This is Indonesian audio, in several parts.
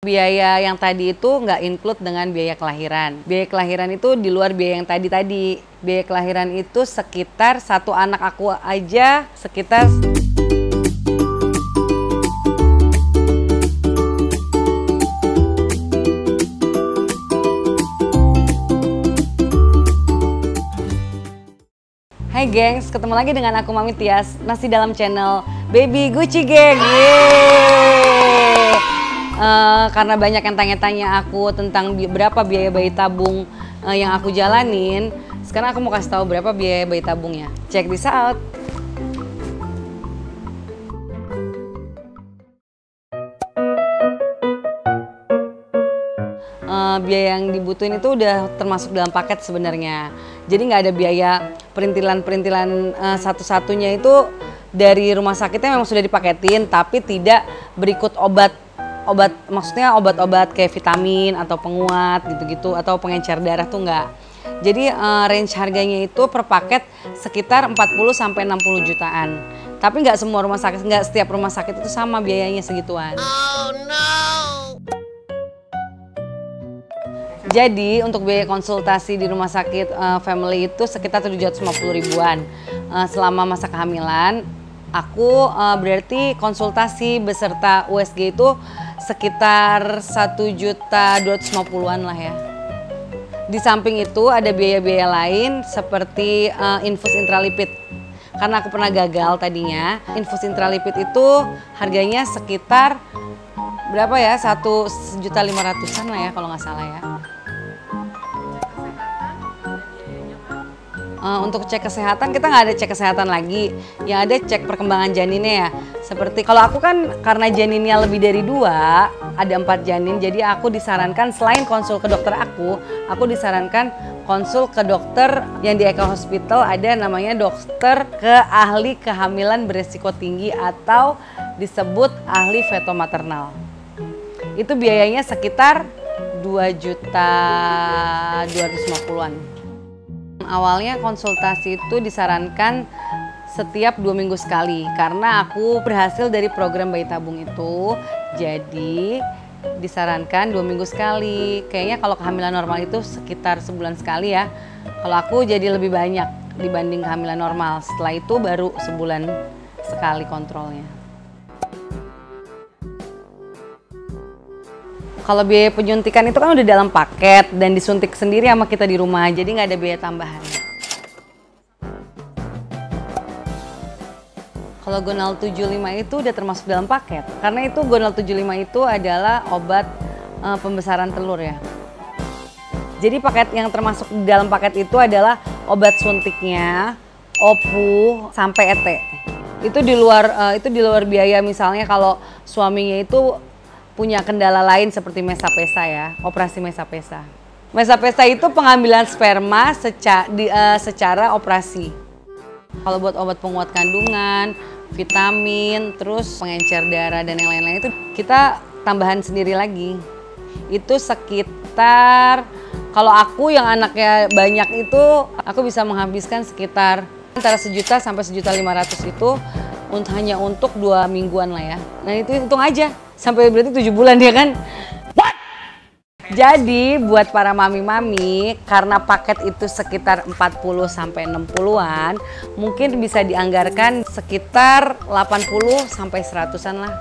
Biaya yang tadi itu nggak include dengan biaya kelahiran. Biaya kelahiran itu di luar biaya yang tadi. Biaya kelahiran itu sekitar satu anak aku aja sekitar Hai gengs, ketemu lagi dengan aku Mami Tias, masih dalam channel Baby Gucci Gang. Karena banyak yang tanya-tanya aku tentang berapa biaya bayi tabung yang aku jalanin. Sekarang aku mau kasih tahu berapa biaya bayi tabungnya. Check this out. Biaya yang dibutuhin itu udah termasuk dalam paket sebenarnya. Jadi nggak ada biaya perintilan satu-satunya itu dari rumah sakitnya memang sudah dipaketin, tapi tidak berikut obat, maksudnya obat-obat kayak vitamin atau penguat gitu-gitu atau pengencer darah tuh enggak. Jadi range harganya itu per paket sekitar 40 sampai 60 jutaan. Tapi nggak semua rumah sakit, nggak setiap rumah sakit itu sama biayanya segituan. Oh no. Jadi untuk biaya konsultasi di rumah sakit family itu sekitar 750 ribuan. Selama masa kehamilan aku berarti konsultasi beserta USG itu sekitar 1.250.000-an lah ya. Di samping itu ada biaya-biaya lain seperti infus intralipid. Karena aku pernah gagal tadinya, infus intralipid itu harganya sekitar berapa ya? 1.500.000-an lah ya kalau nggak salah ya. Untuk cek kesehatan kita nggak ada cek kesehatan lagi, yang ada cek perkembangan janinnya ya. Seperti kalau aku kan karena janinnya lebih dari 2, ada 4 janin, jadi aku disarankan selain konsul ke dokter aku disarankan konsul ke dokter yang di Eka Hospital, ada namanya dokter ke ahli kehamilan beresiko tinggi atau disebut ahli feto maternal. Itu biayanya sekitar 2.250.000-an. Awalnya konsultasi itu disarankan setiap 2 minggu sekali karena aku berhasil dari program bayi tabung itu, jadi disarankan 2 minggu sekali. Kayaknya kalau kehamilan normal itu sekitar sebulan sekali ya. Kalau aku jadi lebih banyak dibanding kehamilan normal, setelah itu baru sebulan sekali kontrolnya. Kalau biaya penyuntikan itu kan udah dalam paket dan disuntik sendiri sama kita di rumah, jadi nggak ada biaya tambahan. Kalau Gonal 75 itu udah termasuk dalam paket, karena itu Gonal 75 itu adalah obat pembesaran telur ya. Jadi paket yang termasuk di dalam paket itu adalah obat suntiknya, OPU, sampai ET. Itu di luar biaya, misalnya kalau suaminya itu punya kendala lain seperti mesa-pesa ya, operasi mesa-pesa. Mesa-pesa itu pengambilan sperma secara operasi. Kalau buat obat penguat kandungan, vitamin, terus pengencer darah dan yang lain-lain itu kita tambahan sendiri lagi. Itu sekitar, kalau aku yang anaknya banyak itu, aku bisa menghabiskan sekitar antara 1 juta sampai 1.500.000 itu hanya untuk 2 mingguan lah ya. Nah itu hitung aja. Sampai berarti 7 bulan ya kan? What? Jadi buat para mami-mami, karena paket itu sekitar 40 sampai 60-an, mungkin bisa dianggarkan sekitar 80 sampai 100-an lah.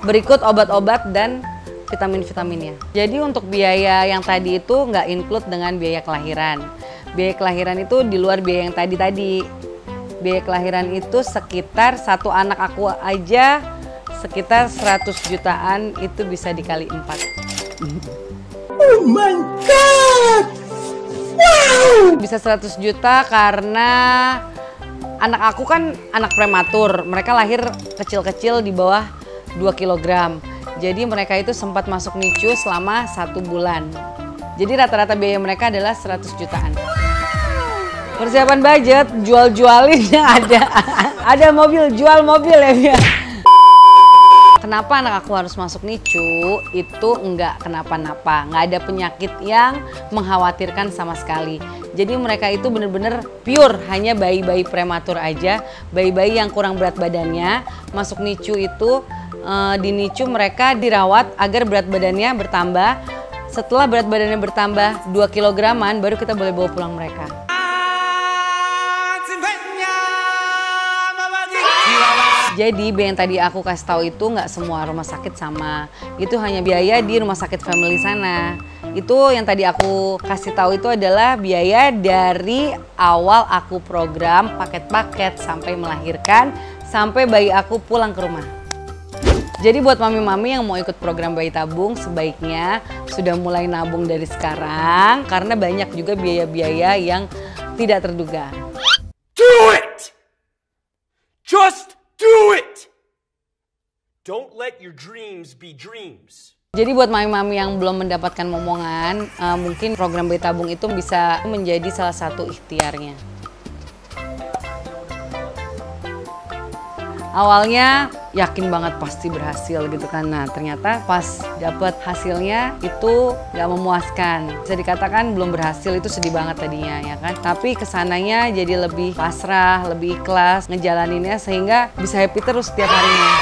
Berikut obat-obat dan vitamin-vitaminnya. Jadi untuk biaya yang tadi itu nggak include dengan biaya kelahiran. Biaya kelahiran itu di luar biaya yang tadi. Biaya kelahiran itu sekitar satu anak aku aja sekitar 100 jutaan, itu bisa dikali 4. Oh my god! Wow! Bisa 100 juta karena anak aku kan anak prematur. Mereka lahir kecil-kecil di bawah 2 kg. Jadi mereka itu sempat masuk NICU selama 1 bulan. Jadi rata-rata biaya mereka adalah 100 jutaan. Persiapan budget, jual-jualin yang ada. Ada mobil, jual mobil ya. Kenapa anak aku harus masuk NICU? Itu enggak kenapa-napa, nggak ada penyakit yang mengkhawatirkan sama sekali. Jadi mereka itu bener-bener pure, hanya bayi-bayi prematur aja, bayi-bayi yang kurang berat badannya. Masuk NICU itu di NICU mereka dirawat agar berat badannya bertambah. Setelah berat badannya bertambah 2 kilograman baru kita boleh bawa pulang mereka. Jadi yang tadi aku kasih tahu itu nggak semua rumah sakit sama. Itu hanya biaya di rumah sakit family sana. Itu yang tadi aku kasih tahu itu adalah biaya dari awal aku program paket-paket sampai melahirkan, sampai bayi aku pulang ke rumah. Jadi buat mami-mami yang mau ikut program bayi tabung sebaiknya sudah mulai nabung dari sekarang karena banyak juga biaya-biaya yang tidak terduga. Do it! Just do it! Don't let your dreams be dreams. Jadi buat mami-mami yang belum mendapatkan momongan, mungkin program bayi tabung itu bisa menjadi salah satu ikhtiarnya. Awalnya yakin banget pasti berhasil gitu kan. Nah ternyata pas dapet hasilnya itu gak memuaskan. Bisa dikatakan belum berhasil, itu sedih banget tadinya ya kan. Tapi kesananya jadi lebih pasrah, lebih ikhlas ngejalaninnya sehingga bisa happy terus setiap harinya.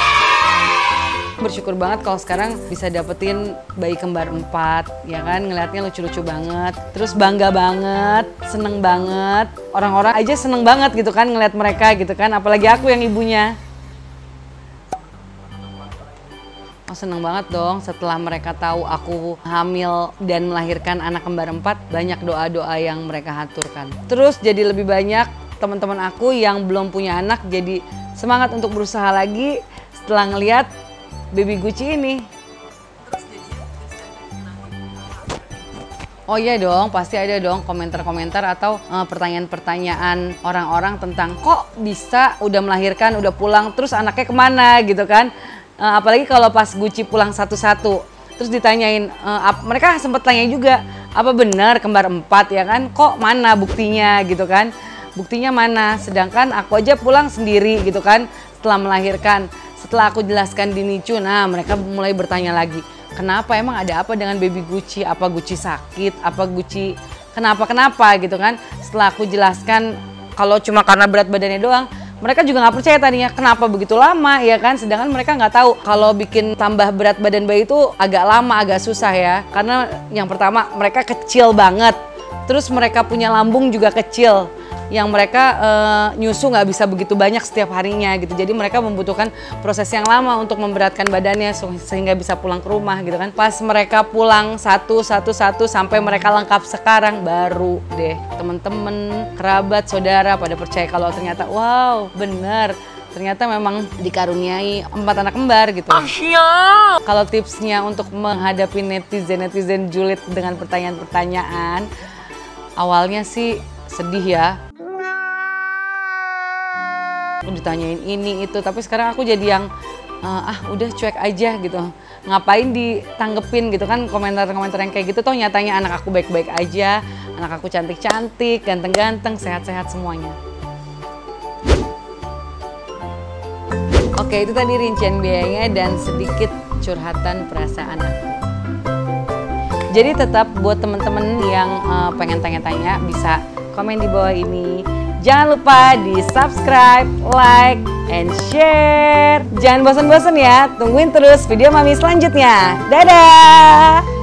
Bersyukur banget kalau sekarang bisa dapetin bayi kembar 4 ya kan, ngelihatnya lucu-lucu banget, terus bangga banget, seneng banget, orang-orang aja seneng banget gitu kan ngelihat mereka gitu kan, apalagi aku yang ibunya. Oh, seneng banget dong setelah mereka tahu aku hamil dan melahirkan anak kembar 4, banyak doa-doa yang mereka haturkan. Terus jadi lebih banyak teman-teman aku yang belum punya anak jadi semangat untuk berusaha lagi setelah ngelihat baby Gucci ini. Oh iya dong, pasti ada dong komentar-komentar atau pertanyaan-pertanyaan orang-orang tentang kok bisa udah melahirkan, udah pulang, terus anaknya kemana gitu kan. Apalagi kalau pas Gucci pulang satu-satu, terus ditanyain, mereka sempat tanya juga, apa benar kembar 4 ya kan, kok mana buktinya gitu kan. Buktinya mana, sedangkan aku aja pulang sendiri gitu kan setelah melahirkan. Setelah aku jelaskan di NICU, nah mereka mulai bertanya lagi, kenapa emang ada apa dengan baby Gucci? Apa Gucci sakit? Apa Gucci kenapa gitu kan? Setelah aku jelaskan kalau cuma karena berat badannya doang, mereka juga nggak percaya tadinya kenapa begitu lama ya kan? Sedangkan mereka nggak tahu kalau bikin tambah berat badan bayi itu agak lama, agak susah ya. Karena yang pertama mereka kecil banget, terus mereka punya lambung juga kecil. Yang mereka nyusu nggak bisa begitu banyak setiap harinya gitu. Jadi mereka membutuhkan proses yang lama untuk memberatkan badannya sehingga bisa pulang ke rumah gitu kan. Pas mereka pulang satu sampai mereka lengkap sekarang baru deh temen-temen, kerabat, saudara pada percaya kalau ternyata wow bener. Ternyata memang dikaruniai 4 anak kembar gitu. Kalau tipsnya untuk menghadapi netizen julid dengan pertanyaan-pertanyaan, awalnya sih sedih ya. Aku ditanyain ini itu, tapi sekarang aku jadi yang udah cuek aja gitu. Ngapain ditanggepin gitu kan komentar-komentar yang kayak gitu, toh nyatanya anak aku baik-baik aja, anak aku cantik-cantik, ganteng-ganteng, sehat-sehat semuanya. Oke, itu tadi rincian biayanya dan sedikit curhatan perasaan aku. Jadi tetap buat teman-teman yang pengen tanya-tanya bisa komen di bawah ini. Jangan lupa di subscribe, like, and share. Jangan bosan-bosan ya, tungguin terus video Mami selanjutnya. Dadah!